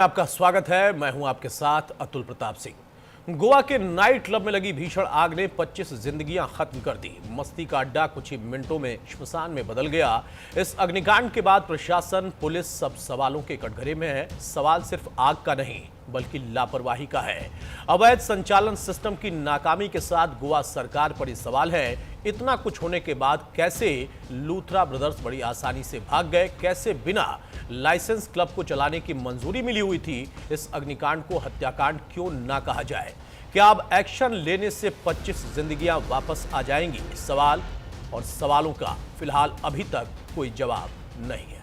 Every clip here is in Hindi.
आपका स्वागत है। मैं हूं आपके साथ अतुल प्रताप सिंह। गोवा के नाइट क्लब में लगी भीषण आग ने 25 जिंदगियां खत्म कर दी। मस्ती का अड्डा कुछ ही मिनटों में श्मशान में बदल गया। इस अग्निकांड के बाद प्रशासन, पुलिस सब सवालों के कटघरे में है। सवाल सिर्फ आग का नहीं बल्कि लापरवाही का है। अवैध संचालन सिस्टम की नाकामी के साथ गोवा सरकार पर ही सवाल है। इतना कुछ होने के बाद कैसे लूथरा ब्रदर्स बड़ी आसानी से भाग गए? कैसे बिना लाइसेंस क्लब को चलाने की मंजूरी मिली हुई थी? इस अग्निकांड को हत्याकांड क्यों ना कहा जाए? क्या अब एक्शन लेने से 25 जिंदगियां वापस आ जाएंगी? सवाल और सवालों का फिलहाल अभी तक कोई जवाब नहीं है।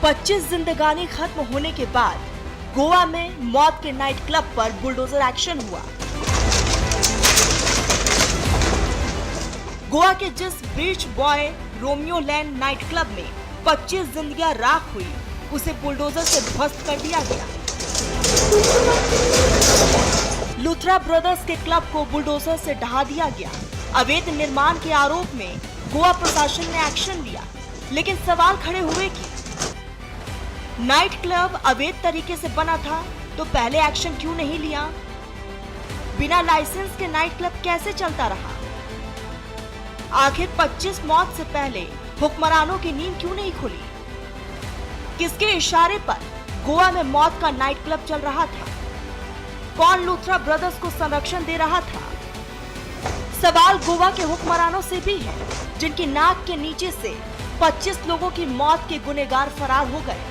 पच्चीस जिंदगानी खत्म होने के बाद गोवा में मौत के नाइट क्लब पर बुलडोजर एक्शन हुआ। गोवा के जिस Birch by Romeo Lane night club में 25 जिंदगियां राख हुई, उसे बुलडोजर से ध्वस्त कर दिया गया। लूथरा ब्रदर्स के क्लब को बुलडोजर से ढहा दिया गया। अवैध निर्माण के आरोप में गोवा प्रशासन ने एक्शन लिया, लेकिन सवाल खड़े हुए कि नाइट क्लब अवैध तरीके से बना था तो पहले एक्शन क्यों नहीं लिया? बिना लाइसेंस के नाइट क्लब कैसे चलता रहा? आखिर 25 मौत से पहले हुक्मरानों की नींद क्यों नहीं खुली? किसके इशारे पर गोवा में मौत का नाइट क्लब चल रहा था? कौन लूथरा ब्रदर्स को संरक्षण दे रहा था? सवाल गोवा के हुक्मरानों से भी है, जिनकी नाक के नीचे से 25 लोगों की मौत के गुनहगार फरार हो गए।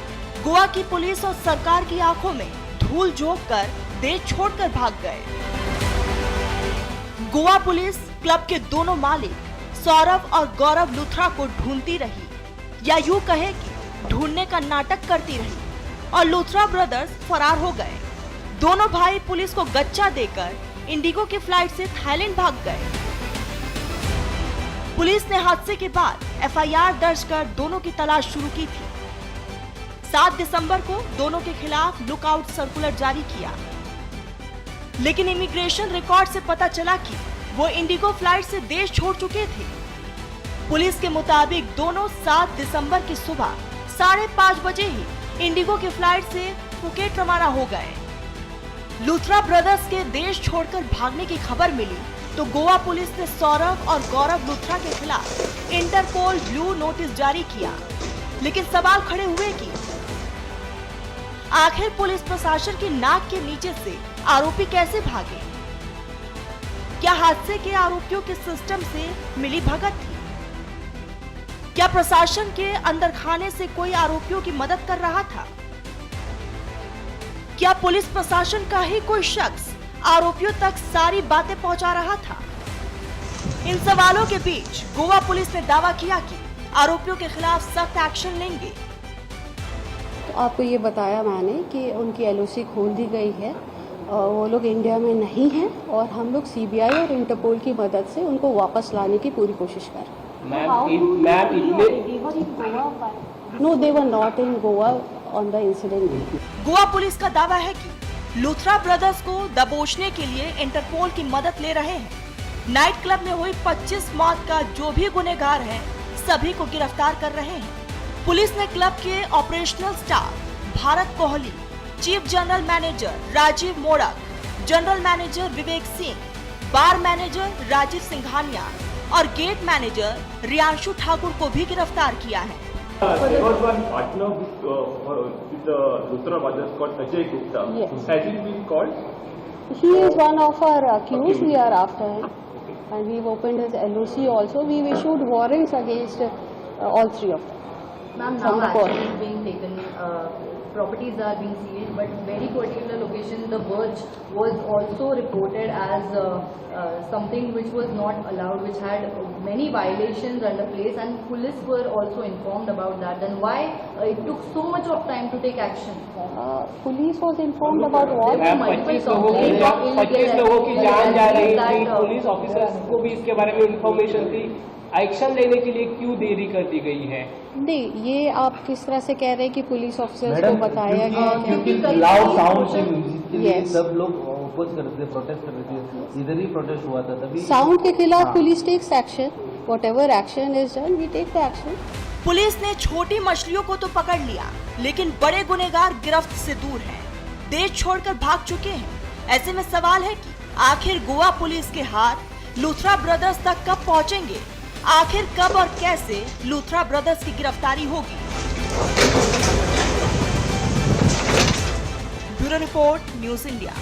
गोवा की पुलिस और सरकार की आंखों में धूल झोंक कर देश छोड़कर भाग गए। गोवा पुलिस क्लब के दोनों मालिक सौरभ और गौरव लूथरा को ढूंढती रही, या यूं कहे कि ढूंढने का नाटक करती रही, और लूथरा ब्रदर्स फरार हो गए। दोनों भाई पुलिस को गच्चा देकर इंडिगो की फ्लाइट से थाईलैंड भाग गए। पुलिस ने हादसे के बाद एफआईआर दर्ज कर दोनों की तलाश शुरू की थी। 7 दिसंबर को दोनों के खिलाफ लुकआउट सर्कुलर जारी किया, लेकिन इमिग्रेशन रिकॉर्ड से पता चला कि वो इंडिगो फ्लाइट से देश छोड़ चुके थे। पुलिस के मुताबिक दोनों 7 दिसंबर की सुबह 5:30 बजे ही इंडिगो की फ्लाइट से फुकेट रवाना हो गए। लूथरा ब्रदर्स के देश छोड़कर भागने की खबर मिली तो गोवा पुलिस ने सौरभ और गौरव लूथरा के खिलाफ इंटरपोल ब्लू नोटिस जारी किया, लेकिन सवाल खड़े हुए कि आखिर पुलिस प्रशासन की नाक के नीचे से आरोपी कैसे भागे? क्या हादसे के आरोपियों के सिस्टम से मिली भगत थी? क्या प्रशासन के अंदर खाने से कोई आरोपियों की मदद कर रहा था? क्या पुलिस प्रशासन का ही कोई शख्स आरोपियों तक सारी बातें पहुंचा रहा था? इन सवालों के बीच गोवा पुलिस ने दावा किया कि आरोपियों के खिलाफ सख्त एक्शन लेंगे। तो आपको ये बताया मैंने कि उनकी एलओसी खोल दी गई है, वो लोग इंडिया में नहीं हैं और हम लोग सीबीआई और इंटरपोल की मदद से उनको वापस लाने की पूरी कोशिश कर रहे हैं। No, they were not in Goa on the incident. Goa police का दावा है कि लूथरा ब्रदर्स को दबोचने के लिए इंटरपोल की मदद ले रहे हैं। नाइट क्लब में हुई 25 मौत का जो भी गुनहगार है, सभी को गिरफ्तार कर रहे हैं। पुलिस ने क्लब के operational staff Bharat Kohli, chief general manager Rajiv Modak, general manager Vivek Singh, bar manager Rajiv Singhania और गेट मैनेजर रियांशु ठाकुर को भी गिरफ्तार किया है। He is one of our accused. We are after him, and we've opened his LOC also. We've issued warrants against all 3 of them. Ma'am, now action is being taken, properties are being seized, but very particular location, the Verge, was also reported as something which was not allowed, which had many violations under place, and police were also informed about that. Then why it took so much of time to take action? Police was informed about what? 25 लोगों की जान जा रही थी, पुलिस ऑफिसर्स को भी इसके बारे में इंफॉर्मेशन थी। एक्शन लेने के लिए क्यों देरी कर दी गई है? नहीं, ये आप किस तरह से कह रहे हैं कि पुलिस ऑफिसर्स को बताया गया है? क्योंकि लाउड साउंड से म्यूजिक के लिए सब लोग अपोज कर रहे थे, प्रोटेस्ट कर रहे थे, इधर ही प्रोटेस्ट हुआ था तभी। साउंड के खिलाफ police takes action, whatever action is done we take the action. Police ने छोटी मछलियों को तो पकड़ लिया, लेकिन बड़े गुनहगार गिरफ्त से दूर हैं, देश छोड़कर भाग चुके हैं। ऐसे में सवाल है कि आखिर गोवा पुलिस के हाथ लूथरा ब्रदर्स तक कब पहुंचेंगे? आखिर कब और कैसे लूथरा ब्रदर्स की गिरफ्तारी होगी? Bureau report, news India.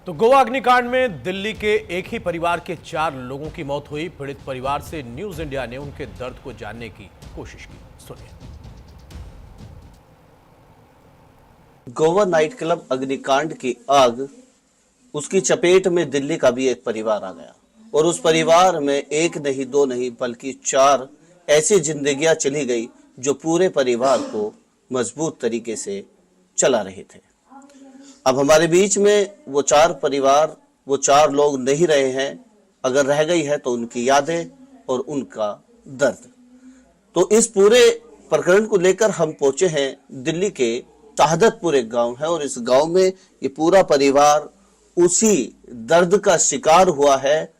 तो गोवा अग्निकांड में दिल्ली के एक ही परिवार के 4 लोगों की मौत हुई। पीड़ित परिवार से न्यूज़ इंडिया ने उनके दर्द को जानने की कोशिश की। सुनिए। गोवा नाइट क्लब अग्निकांड की आग, उसकी चपेट में दिल्ली का भी एक परिवार आ गया और उस परिवार में एक नहीं, 2 नहीं, बल्कि 4 ऐसी जिंदगियां चली गई जो पूरे परिवार को मजबूत तरीके से चला रहे थे। अब हमारे बीच में वो 4 परिवार, वो 4 लोग नहीं रहे हैं। अगर रह गई है तो उनकी यादें और उनका दर्द। तो इस पूरे प्रकरण को लेकर हम पहुंचे हैं दिल्ली के शहादतपुर, एक गांव है, और इस गांव में ये पूरा परिवार उसी दर्द का शिकार हुआ है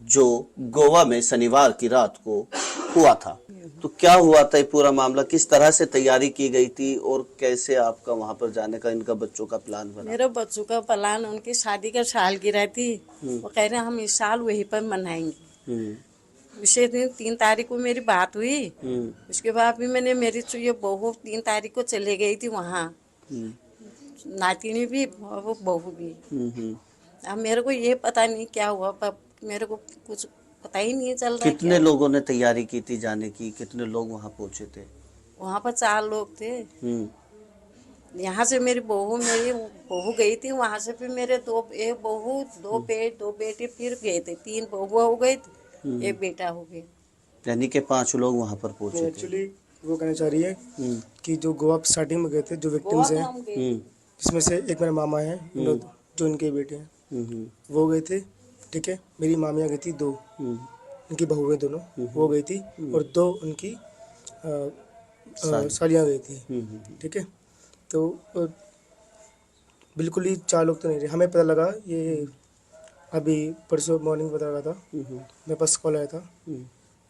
जो गोवा में शनिवार की रात को हुआ था। तो क्या हुआ था ये पूरा मामला, किस तरह से तैयारी की गई थी और कैसे आपका वहां पर जाने का, इनका बच्चों का प्लान बना? मेरे बच्चों का प्लान, उनकी शादी का सालगिरह थी, वो कह रहे हैं हम इस साल वहीं पर मनाएंगे। विशेष दिन 3 तारीख को मेरी बात हुई। उसके बाद भी मैंने, मेरी ये बहू 3 तारीख को चले गई थी वहाँ, नातिनी भी और वो बहू भी। अब मेरे को ये पता नहीं क्या हुआ, पर मेरे को कुछ पता ही नहीं चल रहा। कितने लोगों ने तैयारी की थी जाने की, कितने लोग वहाँ पहुँचे थे? वहाँ पर 4 लोग थे। यहाँ से मेरी बहू गई थी, वहाँ से फिर मेरे 2 बहू, 2 बेटे फिर गए थे। 3 बहू हो गए, 1 बेटा हो गया, यानी कि 5 लोग वहाँ पर पहुँचे थे। एक्चुअली वो कहना चाह रही है कि जो गोवा स्टार्टिंग में गए थे, जो विक्टिम्स हैं, जिसमें से एक मेरे मामा है, जो इनके बेटे हैं, वो गए थे। ठीक है, मेरी मामियाँ गई थी 2, उनकी बहुएं दोनों, वो गई थी, और 2 उनकी सालियाँ गई थी। ठीक है, तो बिल्कुल ही 4 लोग तो नहीं रहे। हमें पता लगा ये अभी परसों मॉर्निंग पता लगा था, मेरे पास कॉल आया था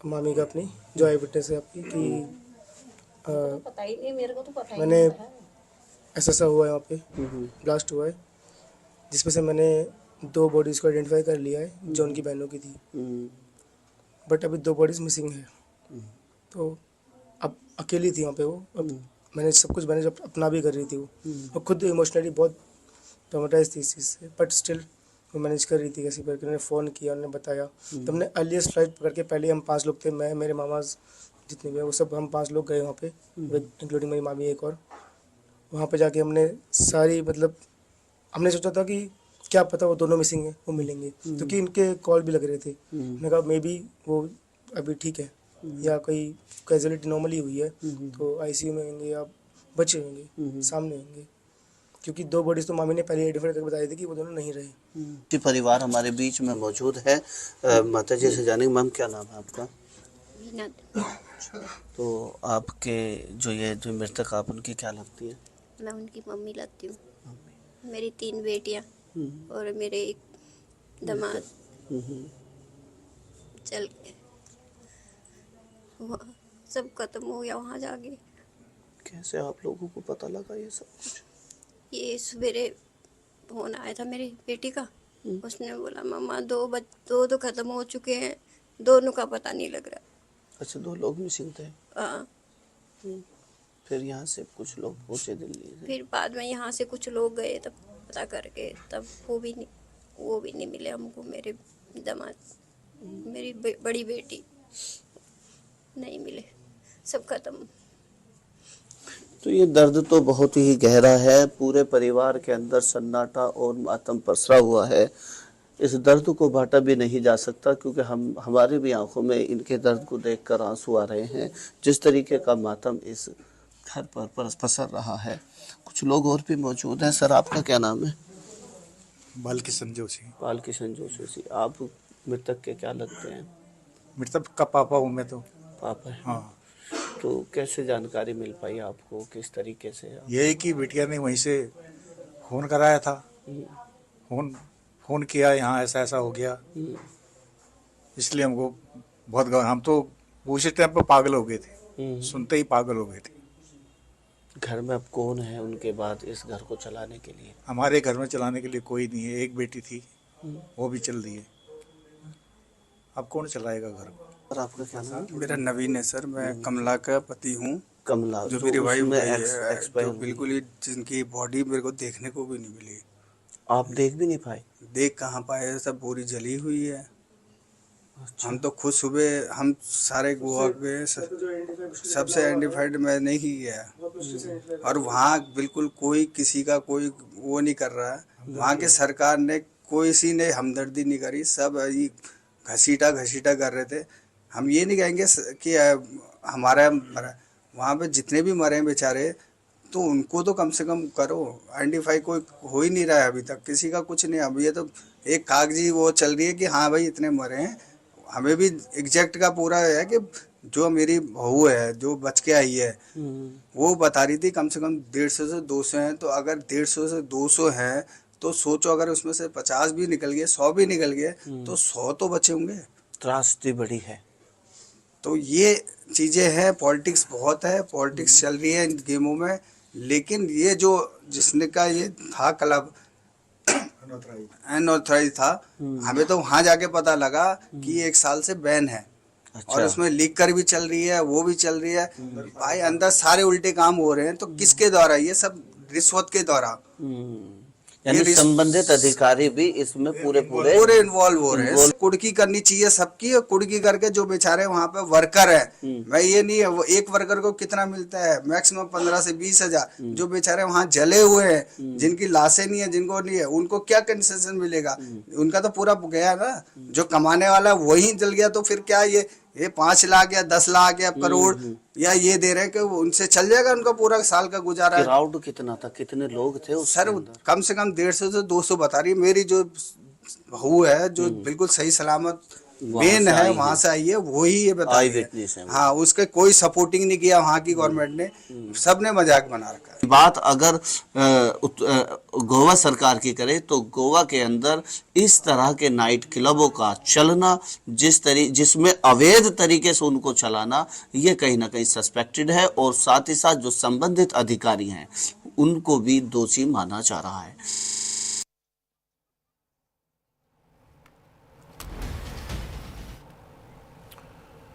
मामी का, अपनी जो आई विटनेस है आपकी, कि पता ही नहीं, मेरे को तो पता ही मैंने नहीं था। ऐसा हुआ है वहाँ पे, ब्लास्ट हुआ है, जिसमें से मैंने 2 बॉडीज़ को आइडेंटिफाई कर लिया है जो उनकी बहनों की थी, बट अभी 2 बॉडीज़ मिसिंग है। तो अब अकेली थी वहाँ पे वो। अब मैंने सब कुछ मैंने अपना भी कर रही थी वो खुद इमोशनली बहुत ट्रॉमेटाइज थी इस चीज़ से, बट स्टिल वो मैनेज कर रही थी कैसे करके। उन्होंने फ़ोन किया, उन्होंने बताया। तो हमने अर्लीस्ट फ्लाइट पकड़ के, पहले हम 5 लोग थे, मैं, मेरे मामा जितने भी हैं वो सब, हम 5 लोग गए वहाँ पे, इंक्लूडिंग मेरी मामी एक और। वहाँ पे जाके हमने सारी, मतलब हमने सोचा था कि क्या पता वो दोनों मिसिंग हैं, वो मिलेंगे, क्योंकि इनके कॉल भी लग रहे थे। मैंने कहा मे बी वो अभी ठीक है, या कोई कैजुअलिटी नॉर्मली हुई है, तो आईसीयू में होंगे या बचे होंगे, सामने होंगे, क्योंकि 2 बॉडीज तो मामी ने पहले आइडेंटिफाई करके बताई थी कि वो दोनों नहीं रहे। परिवार हमारे बीच में मौजूद है। माता जी से जानेंगे, मैम क्या नाम है आपका? तो आपके जो मृतक, आप उनकी क्या लगती है? मैं उनकी मम्मी लगती हूँ। मेरी 3 बेटियाँ और मेरे एक दामाद चल के वहाँ सब खत्म हो गया वहाँ जाके। कैसे आप लोगों को पता लगा ये सब कुछ? ये सवेरे फोन आया था मेरी बेटी का, उसने बोला मम्मा 2 तो खत्म हो चुके हैं, दोनों का पता नहीं लग रहा। अच्छा, 2 लोग मिसिंग थे। हाँ, फिर यहाँ से कुछ लोग पहुँचे दिल्ली से। फिर बाद में यहाँ से कुछ लोग गए, तब पता करके, तब वो भी नहीं मिले हमको। मेरे दामाद, मेरी बड़ी बेटी नहीं मिले, सब खत्म। तो ये दर्द तो बहुत ही गहरा है, पूरे परिवार के अंदर सन्नाटा और मातम पसरा हुआ है। इस दर्द को बांटा भी नहीं जा सकता, क्योंकि हमारी भी आंखों में इनके दर्द को देखकर आंसू आ रहे हैं। जिस तरीके का मातम इस घर पर पसर रहा है। कुछ लोग और भी मौजूद हैं। सर, आपका क्या नाम है? बालकिशन जोशी। बालकिशन जोशी। आप मृतक के क्या लगते हैं? मृतक का पापा हूँ मैं तो। पापा है। हाँ। तो कैसे जानकारी मिल पाई आपको, किस तरीके से? यही कि बिटिया ने वहीं से फोन कराया था, फोन किया यहाँ ऐसा ऐसा हो गया, इसलिए हमको बहुत हम तो उसी टाइम पर पागल हो गए थे, सुनते ही पागल हो गए थे। घर में अब कौन है उनके बाद इस घर को चलाने के लिए? हमारे घर में चलाने के लिए कोई नहीं है, एक बेटी थी वो भी चल रही है, अब कौन चलाएगा घर को? और आपका क्या नाम? मेरा नवीन है सर, मैं कमला का पति हूँ। कमला जो मेरी वाइफ उसमें है, जो बिल्कुल ही जिनकी बॉडी मेरे को देखने को भी नहीं मिली। आप देख भी नहीं पाए? देख कहाँ पाए, सब पूरी जली हुई है। अच्छा। हम तो खुद सुबह हम सारे गोवा के सबसे आइडेंटिफाइड मैं नहीं गया, और वहाँ बिल्कुल कोई किसी का कोई वो नहीं कर रहा है। वहाँ के सरकार ने कोई सी ने हमदर्दी नहीं करी, सब घसीटा कर रहे थे। हम ये नहीं कहेंगे कि हमारा वहाँ पे जितने भी मरे बेचारे, तो उनको तो कम से कम करो। आइडेंटिफाई कोई हो ही नहीं रहा है अभी तक, किसी का कुछ नहीं। अब ये तो एक कागजी वो चल रही है कि हाँ भाई इतने मरे हैं। हमें भी एग्जैक्ट का पूरा है कि जो मेरी बहू है जो बच के आई है, वो बता रही थी कम से कम 150 से 200 हैं। तो अगर 150 से 200 हैं तो सोचो, अगर उसमें से 50 भी निकल गए, 100 भी निकल गए, तो 100 तो बचे होंगे। त्रासदी बड़ी है। तो ये चीजें हैं, पॉलिटिक्स बहुत है, पॉलिटिक्स चल रही है इन गेमों में। लेकिन ये जो जिसने का ये था क्लब अनऑथराइज था, हमें तो वहां जाके पता लगा कि 1 साल से बैन है। अच्छा। और उसमें लीक कर भी चल रही है, वो भी चल रही है। भाई अंदर सारे उल्टे काम हो रहे हैं, तो किसके द्वारा? ये सब रिश्वत के द्वारा। यानी संबंधित अधिकारी भी इसमें पूरे इन्वॉल्व हो रहे हैं। कुड़की करनी चाहिए सबकी, और कुड़की करके जो बेचारे वहाँ पे वर्कर है, भाई ये नहीं है वो एक वर्कर को कितना मिलता है, मैक्सिमम 15 से 20 हजार। जो बेचारे वहाँ जले हुए हैं, जिनकी लाशें नहीं है, जिनको नहीं है, उनको क्या कंसेशन मिलेगा? उनका तो पूरा गया ना। जो कमाने वाला वही जल गया, तो फिर क्या ये 5 लाख या 10 लाख या करोड़ या ये दे रहे हैं कि उनसे चल जाएगा उनका पूरा साल का गुजारा? क्राउड कितना था, कितने लोग थे सर? कम से कम 150 से 200 बता रही है। मेरी जो बहू है जो बिल्कुल सही सलामत मेन है, वहां से आई है, वही ये बता रही है। हाँ, उसके कोई सपोर्टिंग नहीं किया वहाँ की गवर्नमेंट ने, सबने मजाक बना रखा है। बात अगर गोवा सरकार की करे तो गोवा के अंदर इस तरह के नाइट क्लबों का चलना, जिसमें अवैध तरीके से उनको चलाना, ये कहीं ना कहीं सस्पेक्टेड है। और साथ ही साथ जो संबंधित अधिकारी हैं उनको भी दोषी माना जा रहा है।